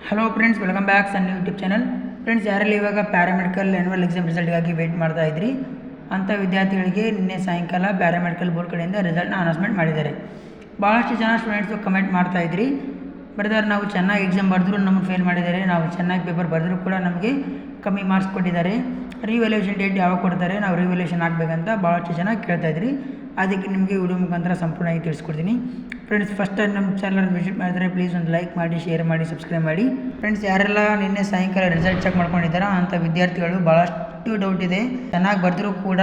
Hello friends, welcome back ಸನ್ YouTube channel. Friends, ಯಾರಲ್ಲಿ ಇವಾಗ paramedical annual exam ರಿಸಲ್ಟ್ಗಾಗಿ weight ಮಾಡ್ತಾ ಇದ್ರಿ ಅಂಥ ವಿದ್ಯಾರ್ಥಿಗಳಿಗೆ ನಿನ್ನೆ ಸಾಯಂಕಾಲ ಪ್ಯಾರಾಮೆಡಿಕಲ್ ಬೋರ್ಡ್ ಕಡೆಯಿಂದ ರಿಸಲ್ಟ್ನ ಅನೌನ್ಸ್ಮೆಂಟ್ ಮಾಡಿದ್ದಾರೆ. ಭಾಳಷ್ಟು ಜನ ಸ್ಟೂಡೆಂಟ್ಸು ಕಮೆಂಟ್ ಮಾಡ್ತಾ ಇದ್ರಿ, ಬ್ರದರ್ ನಾವು ಚೆನ್ನಾಗಿ ಎಕ್ಸಾಮ್ ಬರೆದ್ರು ನಮಗೆ ಫೇಲ್ ಮಾಡಿದ್ದಾರೆ, ನಾವು ಚೆನ್ನಾಗಿ ಪೇಪರ್ ಬರೆದ್ರು ಕೂಡ ನಮಗೆ ಕಮ್ಮಿ ಮಾರ್ಕ್ಸ್ ಕೊಟ್ಟಿದ್ದಾರೆ, ರಿವ್ಯಾಲ್ಯೂಯೇಷನ್ ಡೇಟ್ ಯಾವಾಗ ಕೊಡ್ತಾರೆ, ನಾವು ರಿವ್ಯಾಲ್ಯೂಯೇಷನ್ ಆಗಬೇಕಂತ ಭಾಳಷ್ಟು ಜನ ಕೇಳ್ತಾ ಇದ್ರಿ. ಅದಕ್ಕೆ ನಿಮಗೆ ವಿಡಿಯೋ ಮುಖಾಂತರ ಸಂಪೂರ್ಣವಾಗಿ ತಿಳಿಸ್ಕೊಡ್ತೀನಿ. ಫ್ರೆಂಡ್ಸ್, ಫಸ್ಟ್ ಟೈಮ್ ನಮ್ಮ ಚಾನಲ್ ವಿಸಿಟ್ ಮಾಡಿದರೆ ಪ್ಲೀಸ್ ಒಂದು ಲೈಕ್ ಮಾಡಿ, ಶೇರ್ ಮಾಡಿ, ಸಬ್ಸ್ಕ್ರೈಬ್ ಮಾಡಿ. ಫ್ರೆಂಡ್ಸ್, ಯಾರೆಲ್ಲ ನಿನ್ನೆ ಸಾಯಂಕಾಲ ರಿಸಲ್ಟ್ ಚೆಕ್ ಮಾಡ್ಕೊಂಡಿದ್ದಾರೋ ಅಂಥ ವಿದ್ಯಾರ್ಥಿಗಳು ಭಾಳಷ್ಟು ಡೌಟ್ ಇದೆ. ಚೆನ್ನಾಗಿ ಬರೆದರೂ ಕೂಡ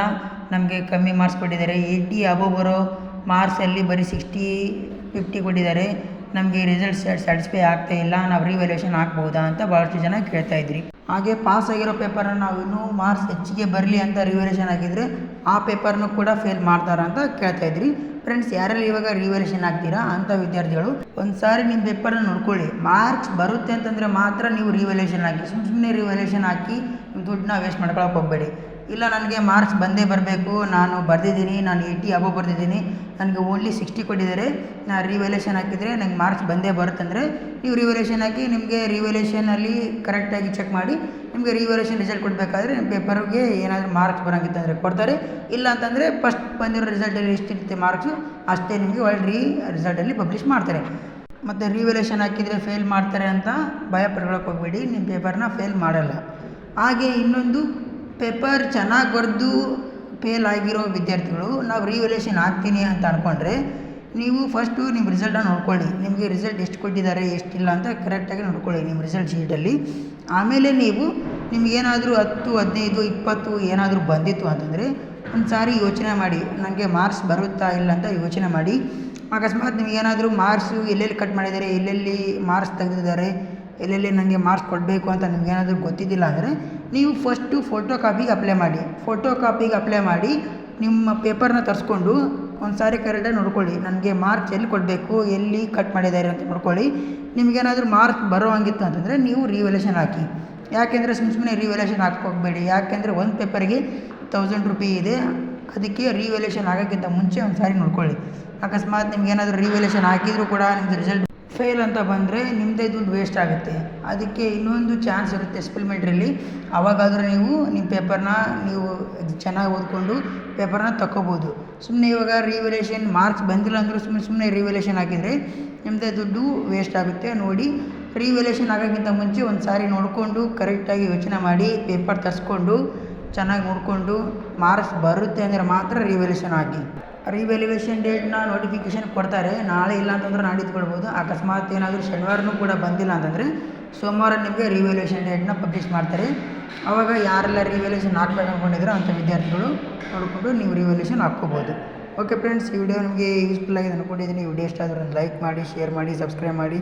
ನಮಗೆ ಕಮ್ಮಿ ಮಾರ್ಕ್ಸ್ ಕೊಟ್ಟಿದ್ದಾರೆ. 80 ಅಬೋವ್ ಬರೋ ಮಾರ್ಕ್ಸಲ್ಲಿ ಬರೀ 60, 50 ಕೊಟ್ಟಿದ್ದಾರೆ. ನಮಗೆ ರಿಸಲ್ಟ್ ಸ್ಯಾಟಿಸ್ಫೈ ಆಗ್ತಾ ಇಲ್ಲ, ನಾವು ರಿವ್ಯಾಲ್ಯೂಯೇಷನ್ ಹಾಕ್ಬೋದಾ ಅಂತ ಭಾಳಷ್ಟು ಜನ ಕೇಳ್ತಾ ಇದ್ರಿ. ಹಾಗೆ ಪಾಸ್ ಆಗಿರೋ ಪೇಪರ್ನ ನಾವು ಇನ್ನೂ ಮಾರ್ಕ್ಸ್ ಹೆಚ್ಚಿಗೆ ಬರಲಿ ಅಂತ ರಿವ್ಯಾಲ್ಯೂಯೇಷನ್ ಹಾಕಿದರೆ ಆ ಪೇಪರ್ನು ಕೂಡ ಫೇಲ್ ಮಾಡ್ತಾರಾ ಅಂತ ಕೇಳ್ತಾ ಇದ್ರಿ. ಫ್ರೆಂಡ್ಸ್, ಯಾರಲ್ಲಿ ಇವಾಗ ರಿವ್ಯಾಲ್ಯೂಯೇಷನ್ ಆಗ್ತೀರಾ ಅಂಥ ವಿದ್ಯಾರ್ಥಿಗಳು ಒಂದು ಸಾರಿ ನಿಮ್ಮ ಪೇಪರ್ನ ನೋಡ್ಕೊಳ್ಳಿ. ಮಾರ್ಕ್ಸ್ ಬರುತ್ತೆ ಅಂತಂದರೆ ಮಾತ್ರ ನೀವು ರಿವ್ಯಾಲ್ಯೂಯೇಷನ್ ಹಾಕಿ. ಸುಮ್ಮನೆ ರಿವ್ಯಾಲ್ಯೂಯೇಷನ್ ಹಾಕಿ ನಿಮ್ಮ ದುಡ್ಡನ್ನ ವೇಸ್ಟ್ ಮಾಡ್ಕೊಳಕ್ಕೆ ಹೋಗಬೇಡಿ. ಇಲ್ಲ, ನನಗೆ ಮಾರ್ಕ್ಸ್ ಬಂದೇ ಬರಬೇಕು, ನಾನು ಬರೆದಿದ್ದೀನಿ, ನಾನು 80 ಅಬೋವ್ ಬರೆದಿದ್ದೀನಿ, ನನಗೆ ಓನ್ಲಿ 60 ಕೊಟ್ಟಿದ್ದಾರೆ, ನಾನು ರಿವ್ಯಾಲ್ಯೂಯೇಷನ್ ಹಾಕಿದರೆ ನನಗೆ ಮಾರ್ಕ್ಸ್ ಬಂದೇ ಬರುತ್ತಂದರೆ ನೀವು ರಿವ್ಯಾಲ್ಯೂಯೇಷನ್ ಹಾಕಿ. ನಿಮಗೆ ರಿವ್ಯಾಲ್ಯೂಯೇಷನಲ್ಲಿ ಕರೆಕ್ಟಾಗಿ ಚೆಕ್ ಮಾಡಿ ನಿಮಗೆ ರಿವ್ಯಾಲ್ಯೂಯೇಷನ್ ರಿಸಲ್ಟ್ ಕೊಡಬೇಕಾದ್ರೆ ನಿಮ್ಮ ಪೇಪರ್ಗೆ ಏನಾದರೂ ಮಾರ್ಕ್ಸ್ ಬರೋಂಗಿತ್ತಂದರೆ ಕೊಡ್ತಾರೆ. ಇಲ್ಲ ಅಂತಂದರೆ ಫಸ್ಟ್ ಬಂದಿರೋ ರಿಸಲ್ಟಲ್ಲಿ ಎಷ್ಟಿರುತ್ತೆ ಮಾರ್ಕ್ಸು ಅಷ್ಟೇ ನಿಮಗೆ ಒಳ್ಳೆ ರಿಸಲ್ಟಲ್ಲಿ ಪಬ್ಲಿಷ್ ಮಾಡ್ತಾರೆ. ಮತ್ತು ರಿವ್ಯಾಲ್ಯೂಯೇಷನ್ ಹಾಕಿದರೆ ಫೇಲ್ ಮಾಡ್ತಾರೆ ಅಂತ ಭಯ ಪಡ್ಕೊಳಕ್ಕೆ ಹೋಗಬೇಡಿ, ನಿಮ್ಮ ಪೇಪರ್ನ ಫೇಲ್ ಮಾಡಲ್ಲ. ಹಾಗೆ ಇನ್ನೊಂದು, ಪೇಪರ್ ಚೆನ್ನಾಗಿ ಬರೆದು ಫೇಲ್ ಆಗಿರೋ ವಿದ್ಯಾರ್ಥಿಗಳು ನಾವು ರಿವ್ಯಾಲ್ಯೂಯೇಷನ್ ಹಾಕ್ತೀನಿ ಅಂತ ಅಂದ್ಕೊಂಡ್ರೆ ನೀವು ಫಸ್ಟು ನಿಮ್ಮ ರಿಸಲ್ಟನ್ನು ನೋಡ್ಕೊಳ್ಳಿ. ನಿಮಗೆ ರಿಸಲ್ಟ್ ಎಷ್ಟು ಕೊಟ್ಟಿದ್ದಾರೆ ಎಷ್ಟಿಲ್ಲ ಅಂತ ಕರೆಕ್ಟಾಗಿ ನೋಡ್ಕೊಳ್ಳಿ ನಿಮ್ಮ ರಿಸಲ್ಟ್ ಶೀಟಲ್ಲಿ. ಆಮೇಲೆ ನೀವು ನಿಮಗೇನಾದರೂ 10, 15, 20 ಏನಾದರೂ ಬಂದಿತ್ತು ಅಂತಂದರೆ ಒಂದು ಸಾರಿ ಯೋಚನೆ ಮಾಡಿ, ನನಗೆ ಮಾರ್ಕ್ಸ್ ಬರುತ್ತಾ ಇಲ್ಲ ಅಂತ ಯೋಚನೆ ಮಾಡಿ. ಅಕಸ್ಮಾತ್ ನಿಮಗೇನಾದರೂ ಮಾರ್ಕ್ಸು ಎಲ್ಲೆಲ್ಲಿ ಕಟ್ ಮಾಡಿದ್ದಾರೆ, ಎಲ್ಲೆಲ್ಲಿ ಮಾರ್ಕ್ಸ್ ತೆಗೆದಿದ್ದಾರೆ, ಎಲ್ಲೆಲ್ಲಿ ನನಗೆ ಮಾರ್ಕ್ಸ್ ಕೊಡಬೇಕು ಅಂತ ನಿಮಗೇನಾದರೂ ಗೊತ್ತಿದ್ದಿಲ್ಲ ಅಂದರೆ ನೀವು ಫಸ್ಟು ಫೋಟೋ ಕಾಪಿಗೆ ಅಪ್ಲೈ ಮಾಡಿ ನಿಮ್ಮ ಪೇಪರ್ನ ತರಿಸ್ಕೊಂಡು ಒಂದು ಸಾರಿ ಕರೆಕ್ಟಾಗಿ ನೋಡ್ಕೊಳ್ಳಿ. ನನಗೆ ಮಾರ್ಕ್ಸ್ ಎಲ್ಲಿ ಕೊಡಬೇಕು, ಎಲ್ಲಿ ಕಟ್ ಮಾಡಿದ್ದಾರೆ ಅಂತ ನೋಡ್ಕೊಳ್ಳಿ. ನಿಮಗೇನಾದರೂ ಮಾರ್ಕ್ಸ್ ಬರೋ ಹಂಗಿತ್ತು ಅಂತಂದರೆ ನೀವು ರಿವ್ಯಾಲ್ಯೂಯೇಷನ್ ಹಾಕಿ. ಯಾಕೆಂದರೆ ಸುಮ್ಮನೆ ರಿವ್ಯಾಲ್ಯೂಯೇಷನ್ ಹಾಕೋಗಬೇಡಿ. ಯಾಕೆಂದರೆ ಒಂದು ಪೇಪರ್ಗೆ 1000 ರೂಪಾಯಿ ಇದೆ. ಅದಕ್ಕೆ ರಿವ್ಯಾಲ್ಯೂಯೇಷನ್ ಆಗೋಕ್ಕಿಂತ ಮುಂಚೆ ಒಂದು ಸಾರಿ ನೋಡ್ಕೊಳ್ಳಿ. ಅಕಸ್ಮಾತ್ ನಿಮಗೇನಾದರೂ ರಿವ್ಯಾಲ್ಯೂಯೇಷನ್ ಹಾಕಿದರೂ ಕೂಡ ನಿಮ್ಮದು ರಿಸಲ್ಟ್ ಫೇಲ್ ಅಂತ ಬಂದರೆ ನಿಮ್ಮದೇ ದುಡ್ಡು ವೇಸ್ಟ್ ಆಗುತ್ತೆ. ಅದಕ್ಕೆ ಇನ್ನೊಂದು ಚಾನ್ಸ್ ಇರುತ್ತೆ ಸಪ್ಲಿಮೆಂಟ್ರಿಲಿ. ಆವಾಗಾದರೂ ನೀವು ನಿಮ್ಮ ಪೇಪರ್ನ ನೀವು ಚೆನ್ನಾಗಿ ಓದ್ಕೊಂಡು ಪೇಪರ್ನ ತಗೋಬೋದು. ಸುಮ್ಮನೆ ಇವಾಗ ರಿವ್ಯಾಲ್ಯೂಯೇಷನ್ ಮಾರ್ಕ್ಸ್ ಬಂದಿಲ್ಲ ಅಂದರೂ ಸುಮ್ಮನೆ ರಿವ್ಯಾಲ್ಯೂಯೇಷನ್ ಹಾಕಿದರೆ ನಿಮ್ಮದೇ ದುಡ್ಡು ವೇಸ್ಟ್ ಆಗುತ್ತೆ. ನೋಡಿ, ರಿವ್ಯಾಲ್ಯೂಯೇಷನ್ ಆಗೋಕ್ಕಿಂತ ಮುಂಚೆ ಒಂದು ಸಾರಿ ನೋಡಿಕೊಂಡು ಕರೆಕ್ಟಾಗಿ ಯೋಚನೆ ಮಾಡಿ ಪೇಪರ್ ತರಿಸ್ಕೊಂಡು ಚೆನ್ನಾಗಿ ನೋಡಿಕೊಂಡು ಮಾರ್ಕ್ಸ್ ಬರುತ್ತೆ ಅಂದರೆ ಮಾತ್ರ ರಿವ್ಯಾಲ್ಯೂಯೇಷನ್ ಹಾಕಿ. ರಿವ್ಯಾಲ್ಯೂಯೇಷನ್ ಡೇಟ್ನ ನೋಟಿಫಿಕೇಷನ್ ಕೊಡ್ತಾರೆ. ನಾಳೆ ಇಲ್ಲ ಅಂತಂದ್ರೆ ನಾಡಿದ್ದು ಕೊಡ್ಬೋದು. ಅಕಸ್ಮಾತ್ ಏನಾದರೂ ಶನಿವಾರನೂ ಕೂಡ ಬಂದಿಲ್ಲ ಅಂತಂದರೆ ಸೋಮವಾರ ನಿಮಗೆ ರಿವ್ಯಾಲ್ಯೂಯೇಷನ್ ಡೇಟ್ನ ಪಬ್ಲಿಷ್ ಮಾಡ್ತಾರೆ. ಆವಾಗ ಯಾರೆಲ್ಲ ರಿವ್ಯಾಲ್ಯೂಯೇಷನ್ ಹಾಕ್ಬೇಕು ಅಂದ್ಕೊಂಡಿದ್ರೆ ಅಂಥ ವಿದ್ಯಾರ್ಥಿಗಳು ನೋಡಿಕೊಂಡು ನೀವು ರಿವ್ಯಾಲ್ಯೂಯೇಷನ್ ಹಾಕ್ಕೋಬೋದು. ಓಕೆ ಫ್ರೆಂಡ್ಸ್, ಈ ವಿಡಿಯೋ ನಿಮಗೆ ಯೂಸ್ಫುಲ್ ಆಗಿದೆ ಅಂದ್ಕೊಂಡಿದ್ದೀನಿ. ವಿಡಿಯೋ ಇಷ್ಟ ಆದರೆ ಒಂದು ಲೈಕ್ ಮಾಡಿ, ಶೇರ್ ಮಾಡಿ, ಸಬ್ಸ್ಕ್ರೈಬ್ ಮಾಡಿ.